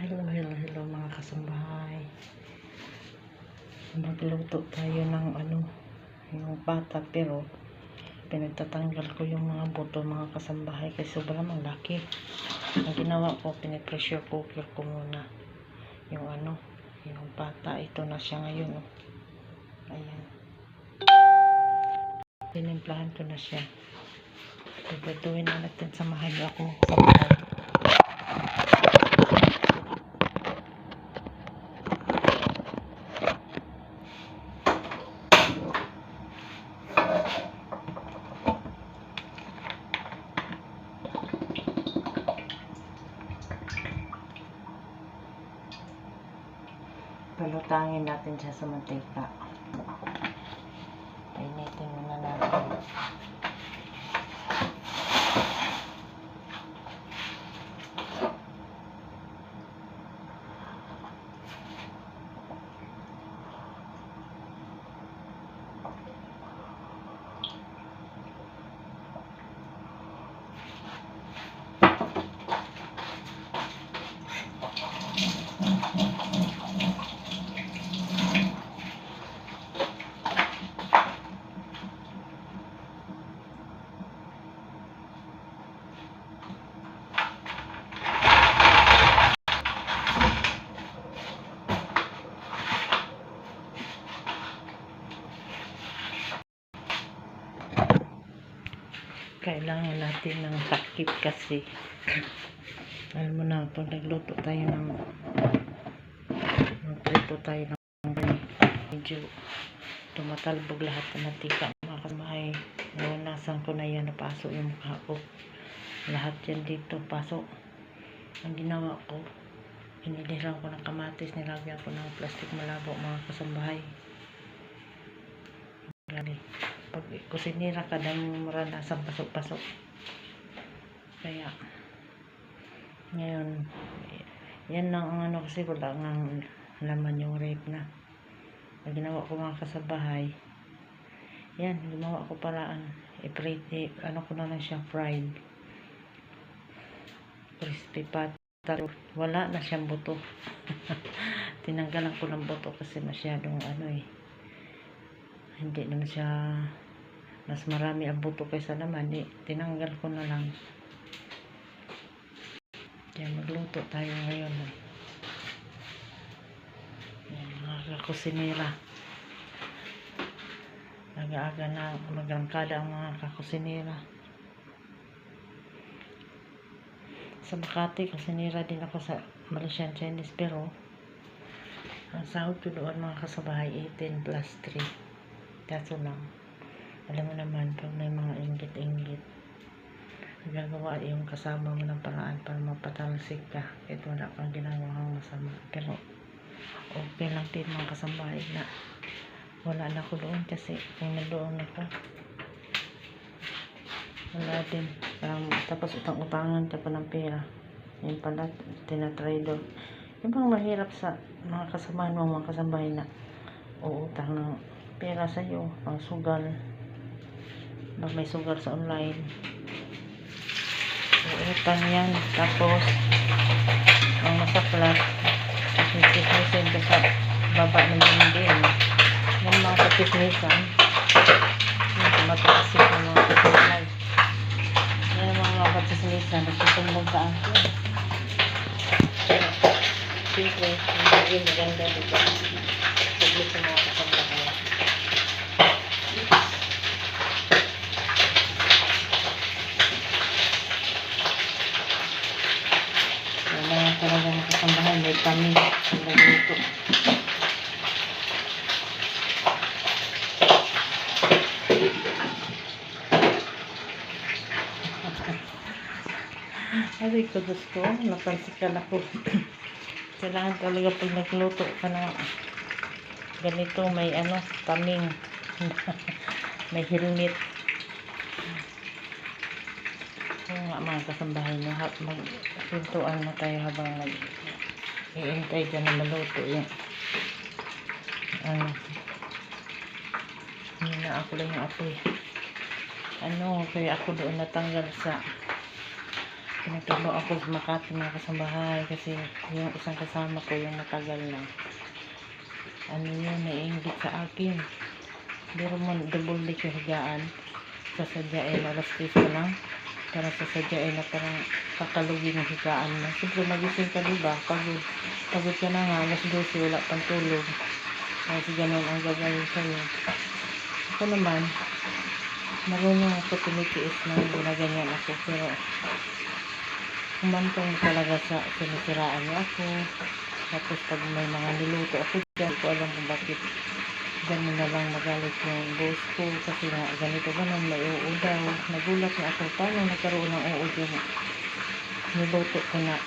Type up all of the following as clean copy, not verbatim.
Hello mga kasambahay. Magluto tayo ng yung pata, pero pinagtatanggal ko yung mga buto mga kasambahay kasi sobrang malaki. Ang ginawa ko, pinipressure cooker ko muna yung yung pata. Ito na siya ngayon. Ayan. Tinimplahan ko na siya. Pagdaduin na natin, samahan niyo ako sa bahay. Palutangin natin siya sa mantika. Painitin muna natin. Kailangan natin ng takip kasi alam mo na, pag nagluto tayo magprito tayo ng medyo tumatalbog lahat ng mantika mga kasambahay. Nawanasan ko na yan, napasok yung mukha ko, lahat yan dito pasok. Ang ginawa ko, hiniliran ko ng kamatis, nilagyan ko ng plastic malabo mga kasambahay. Pag kusinira ka, dahil maranasan pasok-pasok. Kaya ngayon yan lang ang kasi wala nga laman yung rape na. Ang ginawa ko mga kasambahay, yan, ginawa ko paraan i-prite, ko na lang siya fried crispy pata. Wala na siyang buto. Tinanggalan ko ng buto kasi masyadong hindi naman siya, mas marami ang buto kaysa naman. Tinanggal ko na lang. Kaya magluto tayo ngayon. Yan, mga kakusinera. Nag-aaga na magrangkada ang mga kakusinera. Sa Makati, kusinera din ako sa Malaysian Chinese, pero ang sahod ko doon mga kasabahay 18 plus 3. Kaso lang, alam mo naman, pag may mga inggit-inggit, gagawa yung kasama mo ng paraan para mapatalsik ka kahit wala kang ginawang masama. Pero okay lang din mga kasambahay na wala na ako doon, kasi kung nandoon ako wala din, tapos utang-utangan ka pa ng pera. Yun pala, tinatry doon. Yung bang mahirap sa mga kasamahan mo mga kasambahay na uutang ng pera sa iyo, pang sugal, pag may sugal sa online, utang yan. Tapos ang masaklat, kismis-kismisin ka sa baba ng din. Yan mga kakismisan, matasin ang mga kakismisan. Yan mga kakismisan, nagsusumbong sa akin. Siyempre, hindi maganda dito. Public sa mga kasambahay. Kailangan talaga ng kasambahay, may kami ang nagluto. Ay ko gusto, napansikan ako. Kailangan talaga pag nagluto ka na ganito, may taming may helmet. Oo nga mga kasambahay nyo, magpintuan na tayo habang nag-iintay dyan na maluto yung yun na, ako lang yung apoy. Kaya ako doon natanggal sa Pinagtulong ako sa Makati mga kasambahay kasi yung isang kasama ko yung matagal na ano yun, naiingit sa akin. Pero mo double deck yung higaan, sasadyain alas 3 pa lang para sasadyain na parang kakalugin yung higaan mo. Siyempre magising ka diba, pagod ka na nga, alas 12 wala pang tulog kasi ganun ang gagawin sa'yo. Ako naman marunong ako tumitiis na ginaganyan ako, pero humantong talaga sa sinisiraan niya ako. Tapos pag may mga niluto ako dyan, ko alam kung bakit ganun na lang magalit yung boss ko kasi nga ganito ganun, may oo daw. Nagulat na ako, paano nagkaroon ng oo yung niluto ko na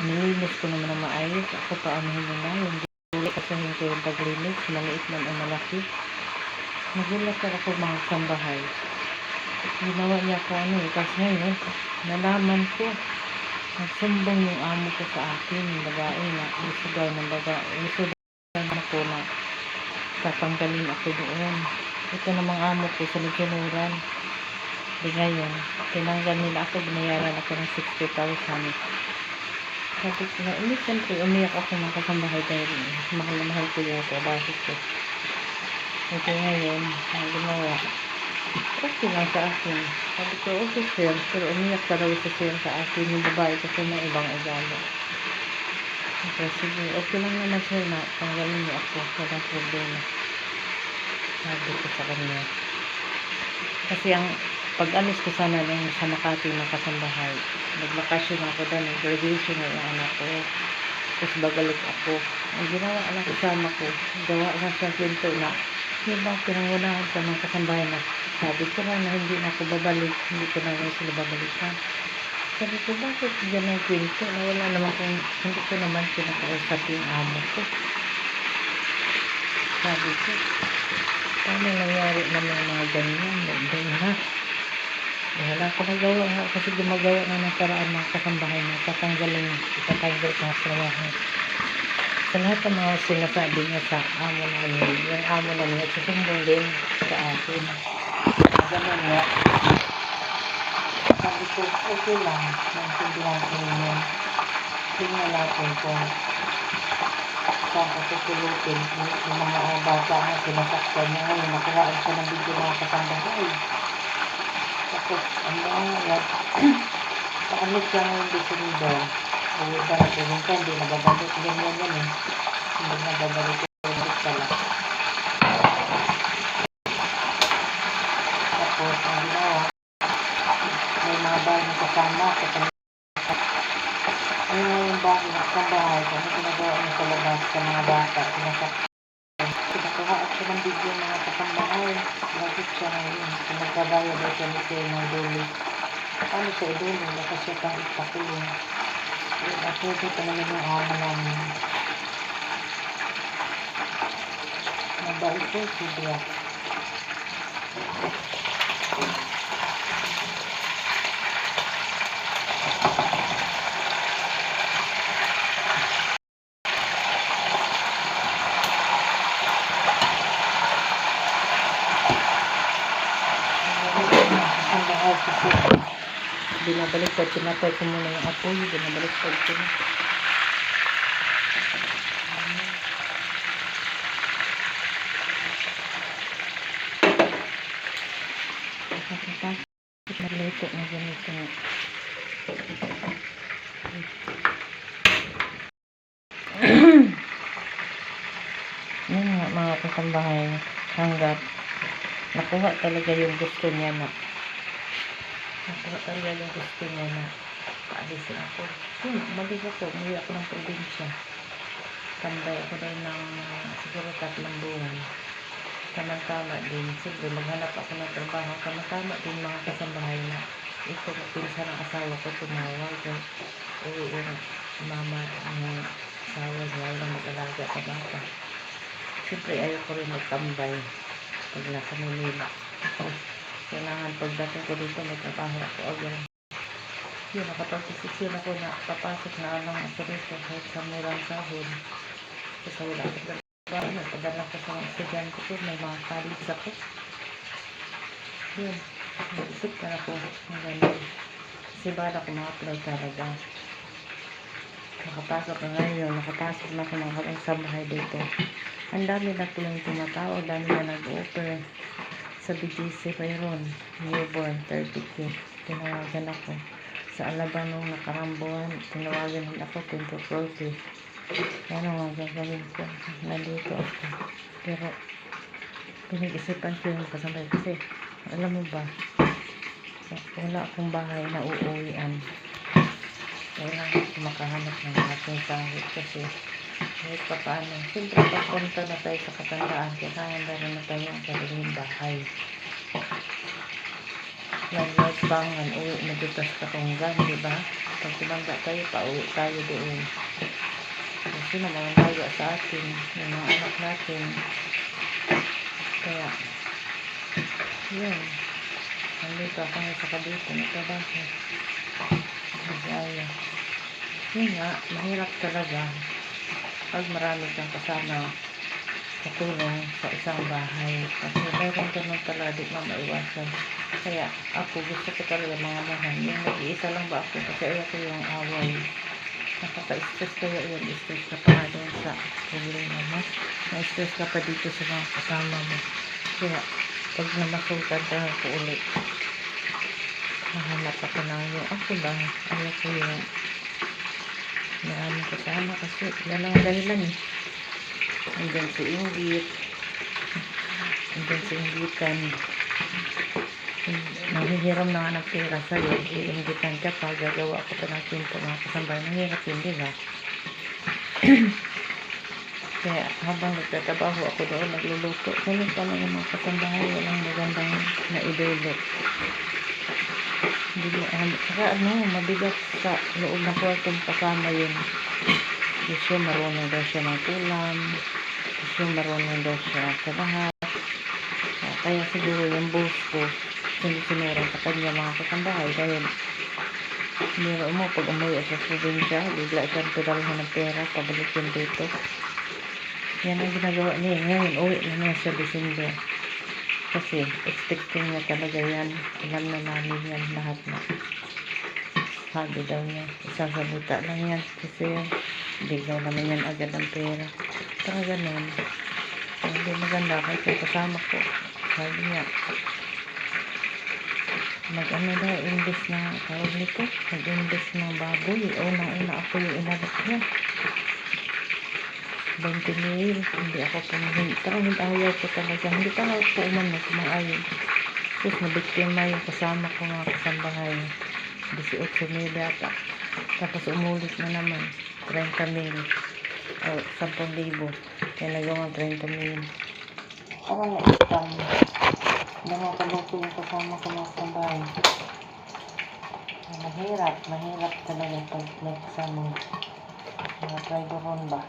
nilinis ko naman na maayos. Ako pa ano yun na yung gulat kasi ko yung paglinis, maliit man o malaki. Nagulat na ako mga kasambahay. Ginawa niya ko ano eh, kasi ngayon nalaman ko nagsumbong yung amo ko sa akin, yung babae na gusto daw ng babae, gusto daw ako na tatanggalin ako doon. Ito namang amo ko sa Liganuran. Di ngayon, tinanggal nila ako, binayaran ako ng 60,000. Sabi ko na, siyempre umiyak ako mga kasambahay dahil mahal na mahal ko yung trabaho ko. Ito ngayon, ang ginawa, okay lang sa akin. Sabi ko, okay sir, pero umiyak ka daw sa sir sa akin, yung babae kasi may ibang igalo. Okay, sige, okay lang naman sir na tanggalin niyo ako, walang problema. Sabi ko sa kanya. Kasi ang pag-alis ko sana lang sa Makati ng kasambahay, nagbakasyon ako doon, graduation na yung anak ko. Tapos bagalik ako. Ang ginawa anak kasama ko, gawa lang sa kwento na, diba, pinangunahan sa mga kasambahay na sabi ko lang na hindi na ako babalik, hindi ko na lang sila babalikan. Sabi ko, bakit dyan ang kwento na wala naman kung hindi ko naman pinakausap yung amo ko. Sabi ko, paano nangyari naman yung mga ganyan? Doon na. Wala ko nagawa nga kasi gumagawa na ng paraan mga kasambahay na tatanggalin, itatanggal ko sa trabaho. Sa lahat ng mga sinasabi niya sa amo namin, yung amo namin nagsusumbong din sa akin. Ganun nga. Sabi ko, okay lang, naintindihan ko yun. Tingnan natin kung saan ko tutulutin. Yung mga bata na sinasaktan niya ngayon, nakuhaan siya ng video mga kasambahay. Tapos, ang mga yan, paalis lang yung December. Uwi ba na pumunta, hindi nababalik. Ganyan yan eh. Hindi nababalik yung pala. Tapos, ang ginawa, may mga bahay na kasama. Ayun yung bahay na kasambahay. Kung ano ginagawa niya sa labas sa mga bata, sinasaktan. Pinakuha ako ng video mga kasambahay. Bakit siya ngayon? Kung nagkabayo daw siya nito ng duli. Paano siya iduli? Baka siya kang ipakulong. Ako ito talaga yung amo namin. Mabait ko, siya. Binabalik ko, tinapay ko muna yung apoy, binabalik ko ito. Naluto na ganito. Yun nga mga kasambahay, hanggat nakuha talaga yung gusto niya na paalisin ako. Umalis ako, umuwi ako ng probinsya. Tambay ako daw ng siguro 3 buwan. Tama-tama din. Siguro maghanap ako ng trabaho. Tama-tama din mga kasambahay na ito, pinsa ng asawa ko tumawag. Uwi yung mama ng asawa niya lang mag-alaga sa bata. Siyempre ayaw ko rin magtambay pag nasa Manila. Kailangan pagdating ko dito may trabaho ako agad. Yun, nakapag-desisyon ako na papasok na lang ako dito kahit sa murang sahod. Kasi wala ako trabaho. Nagpadala ko sa mga estudyante ko, may mga colleagues ako. Yun, nag-isip na ako ng ganun. Sibada ko ma-upload talaga. Nakapasok na ngayon, nakapasok na ako mga sa bahay dito. Ang dami na tulang tumatao, dami na nag-offer sa BGC mayroon, newborn 30K. Tinawagan ako. Sa Alabang nung nakarambuan, tinawagan din ako 24K. Ano nga gagawin ko? Nandito ako. Pero, pinag-isipan ko yung kasabay kasi, alam mo ba, wala akong bahay na uuwian. Kailangan ko makahanap ng aking sahod kasi kahit pa paano. Siyempre, pagpunta na tayo sa katandaan, kailangan na rin na tayo ang sariling bahay. Nagbangan, uwi na dito sa Katunggan, di ba? Pag tumanda tayo, pauwi tayo doon. Kasi naman tayo sa atin, yung mga anak natin. Kaya, yun. Nandito ako nga sa Cavite, nagtrabaho. Masaya. Yun nga, mahirap talaga pag marami kang kasama katulong sa isang bahay. Kasi mayroon ganun talaga, di na maiwasan. Kaya ako, gusto ko talaga mga mahan. Yung nag-iisa lang ba ako? Kasi ayoko yung away. Nakaka-stress kaya yun. Stress ka pa nga doon sa problema mo. Na-stress ka pa dito sa mga kasama mo. Kaya, pag namasultan ka ako ulit, mahanap ako na yung ako lang. Alam ko yung maraming kasama kasi yan ang dahilan eh. Andyan si Ingrid. Andyan si Ingritan. Nanghihiram na nga ng pera sa'yo. Iinggitan ka pa. Gagawa ko pa ng pinto mga kasambay. Nanghirap yun, di ba? Kaya habang nagtatrabaho ako doon, nagluluto. Kaya pa lang yung mga kasambahay, walang magandang naidulot. Saka mabigat sa loob ng kwartong kasama yun. Gusto marunong daw siya ng ulam. Gusto marunong daw siya sa lahat. Kaya siguro yung boss ko, sinuran sa kanya mga kasambahay. Dahil biro mo, pag umuwi sa probinsya, bigla siyang pinalhan ng pera, pabalik yun dito. Yan ang ginagawa niya. Ngayon, uwi na niya sa December. Kasi, expecting niya talaga yan. Alam na namin yan lahat na. Sabi daw niya, isang salita lang yan. Kasi yan, biglaw naman yan agad ang pera. Para ganun. Hindi maganda kahit yung kasama ko. Sabi niya, mag-ano daw, invest na, tawag nito, mag-invest ng baboy. Unang-una ako yung inalok niya. 20 mil, hindi ako pumahin. Parang ayaw ko talaga. Hindi talaga ako umano, kumaayon. Tapos nabiktima yung kasama ko mga kasambahay. 18 mil yata. Tapos umulit na naman. 30 mil. O, 10,000. Kaya nagawang 30 mil. Parang naitang. Nakakaloko yung kasama ko mga kasambahay. Mahirap talaga pag may kasama. Mga driver ba?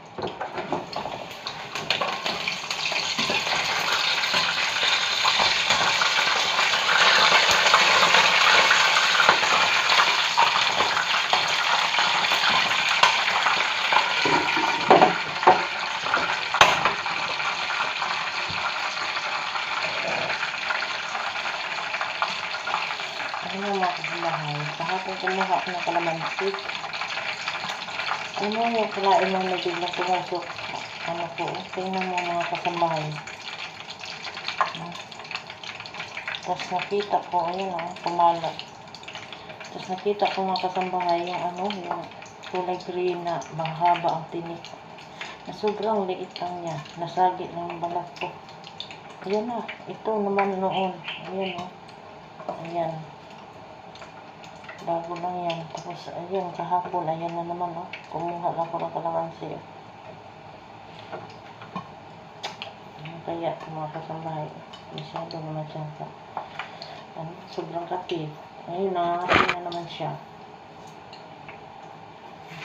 Ano mga kasambahay? Kahapon kumuha ako ng kalamansi. Ano yung kalain mo na biglang pumasok? Ano po? Tingnan mo mga kasambahay. Tapos nakita ko, ayun kumalat. Tapos nakita ko mga kasambahay yung kulay green na mahaba ang tinik. Na sobrang liit lang niya. Nasagi lang yung balat ko. Ayan na. Ito naman noon. Ayan Ayan. Bago lang yan. Tapos, ayun, kahapon, ayan na naman, kumuha lang ko ng kalamansi. Kaya, mga kasambahay, masyado naman siya sobrang kapi. Ayun, nangangasin na naman siya.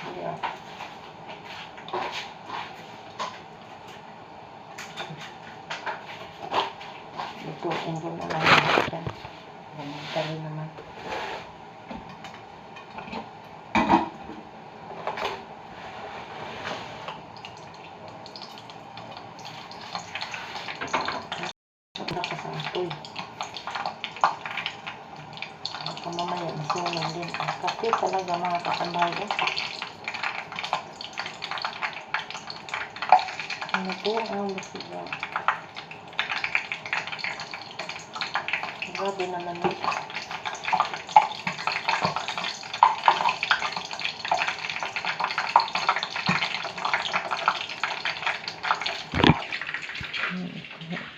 Ayan. Lutuin ko na lang siya. Tari naman. Mamaya, masunan din. Kasi talaga mga kasambahay. Ano po ang basiga? Grabe naman yun.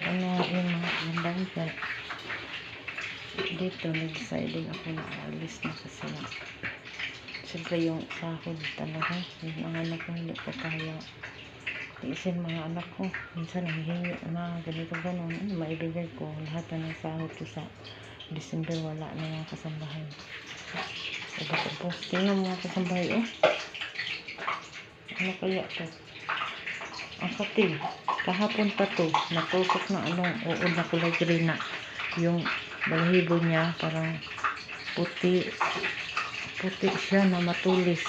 Ano yung mga gandang dyan. Dito, nag-deciding ako na aalis na kasi na. Siyempre yung sahod talaga. Yung mga anak ko hindi ko kaya. Isin mga anak ko. Minsan nanghihingi na ganito ganon. Ano maibigay ko. Lahat na ng sahod ko sa December wala na yung kasambahay. Iba ko po. Tingnan mga kasambahay. Oh. Ano kaya to? Ang katil. Kahapon pa to. Natusok na anong uod na kulay green na. Yung balahibo niya parang puti. Puti siya na matulis.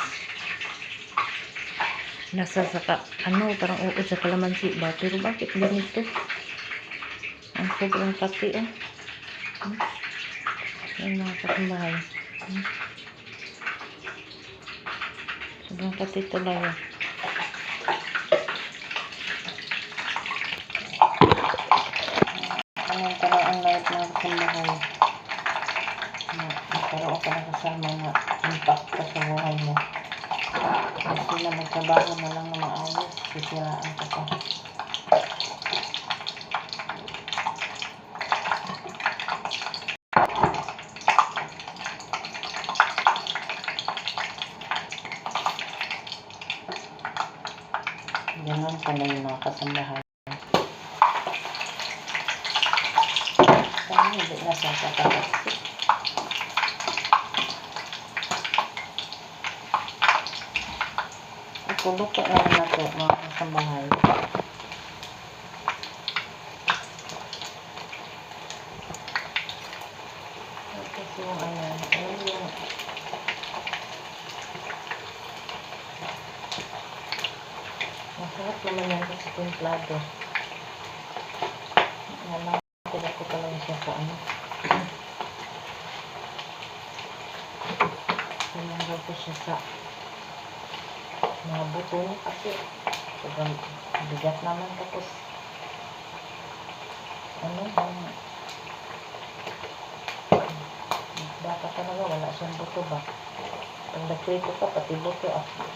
Nasa saka, ano, parang uod sa kalamansi ba? Pero bakit ganito? Ang sobrang kati, oh. Yan mga kasambahay. Sobrang kati talaga. Anong paraan lahat mga kasambahay? Magkaroon ka na kasama na impact ka sa buhay mo. Kasi na magtrabaho na lang na maayos, sisiraan ka pa. Ganun pala yung mga kasambahay. Sana hindi na sa kakapasik. Kulot ko naman na ito mga kasambahay. Tapos yung yung masarap naman yan kasi templado. Nalang ko talaga siya sa ano. Nalang ko siya sa mga buto niya kasi sobrang bigat naman tapos ano dapat talaga wala siyang buto ba pag nagprito ka pati buto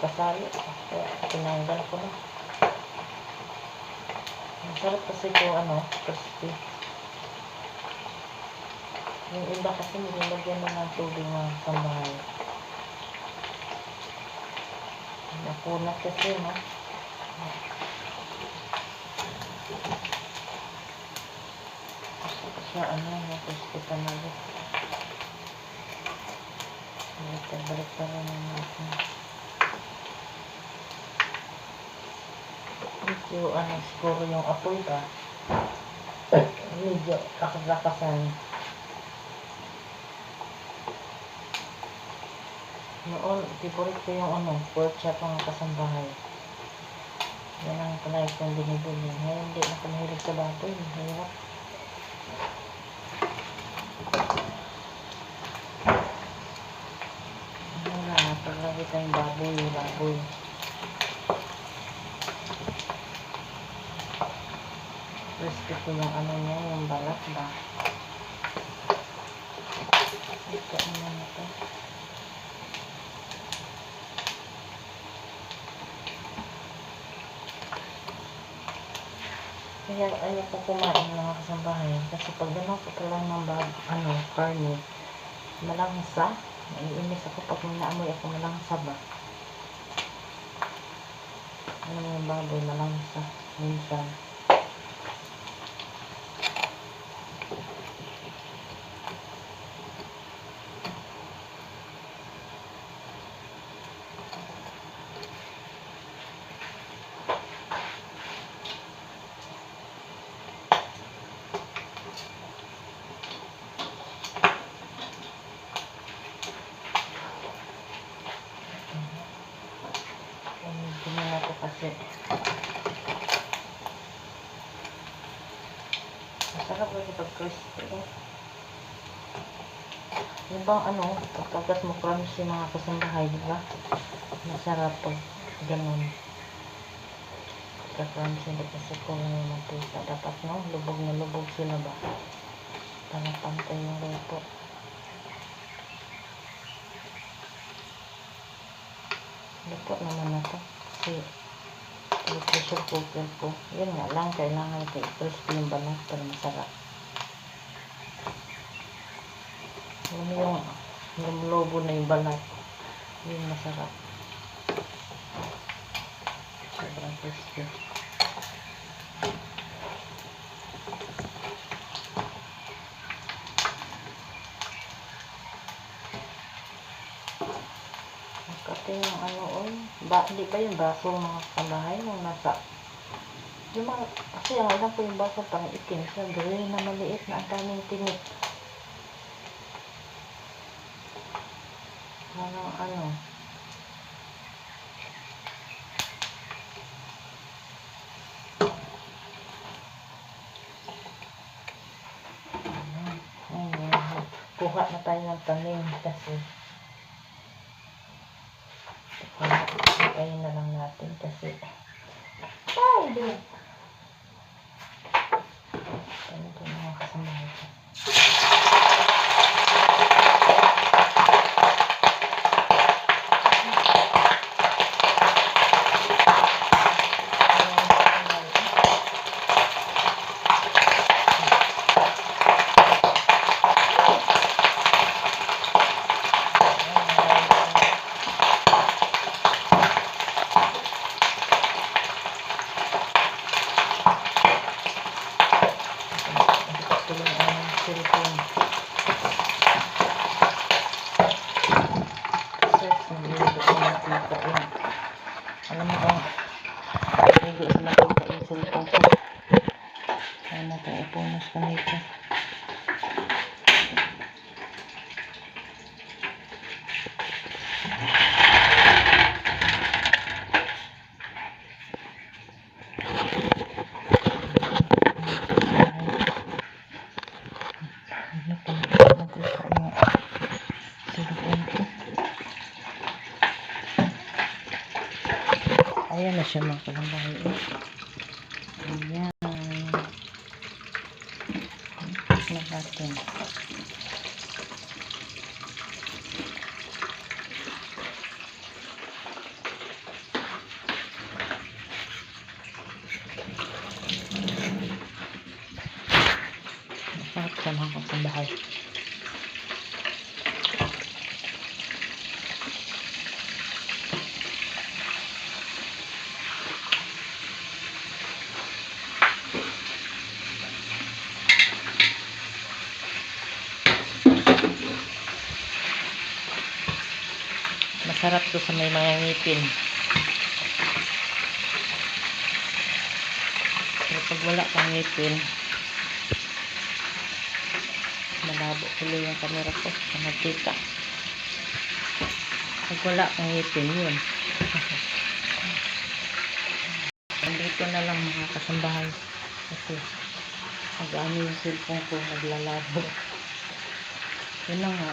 kasali kaya tinanggal ko na masarap kasi ito crispy yung iba kasi nilagyan na ng tubig mga kasambahay. Napunat kasi, no? Gusto siya, napusti pa na rin. Balik pa rin natin. Medyo, siguro yung apoy ba? Medyo lakas-lakasan. Noon, favorite ko yung pork chop mga kasambahay. Yan ang palagi kong binibili. Ngayon, hindi na ako mahilig sa baboy. Mahirap. Wala, palagi tayong baboy. Crispy ko yung niya, yung balat ba. Ito na ito. Kaya ayaw ko kumain mga kasambahay kasi pag gano'n ko pa lang ng karne malangsa, naiinis ako pag may naamoy ako malangsa ba yung baboy malangsa minsan. Tingnan ko kasi masarap kasi pag crispy. Yung bang ano, pagkagat mo crumbs yung mga kasambahay, di ba? Masarap pag ganun. Pagka-crumbs yung pagkasukong yung mantika. Dapat no, lubog na lubog sila ba? Para pantay yung luto. Luto naman na to. Kasi yung pressure cooker ko. Yun nga lang, kailangan ito i-crispy yung balat para masarap. Yung lobo na yung balat. Yun masarap. Sobrang crispy. Kasi yung ano, hindi ba yung baso mga kabahay yung nasa, yung mga, kasi ang alam ko yung baso pang itim siya, green na maliit na ang daming tinik. Ano, kuha na tayo ng tanim kasi kain na lang natin kasi di ano ito mga kasamahan ko. Alam mo ba, hindi sila kita yung cellphone ko. Kaya natin ipunas ka nito. Ayan na siya mga kalambahay. Ayan. Tapos na natin. Masarap siya mga kalambahay. Masarap to sa may mga ngipin. Pero pag wala kang ngipin, malabo tuloy yung camera ko sa magkita. Pag wala kang ngipin, yun. Andito na lang mga kasambahay. Kasi mag-ano yung cellphone ko, naglalabo. Yun na nga.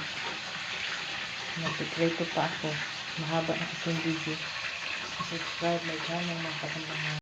Nag-declare pa ako. Mahaba na kasi yung video. Subscribe my channel mga kasambahay.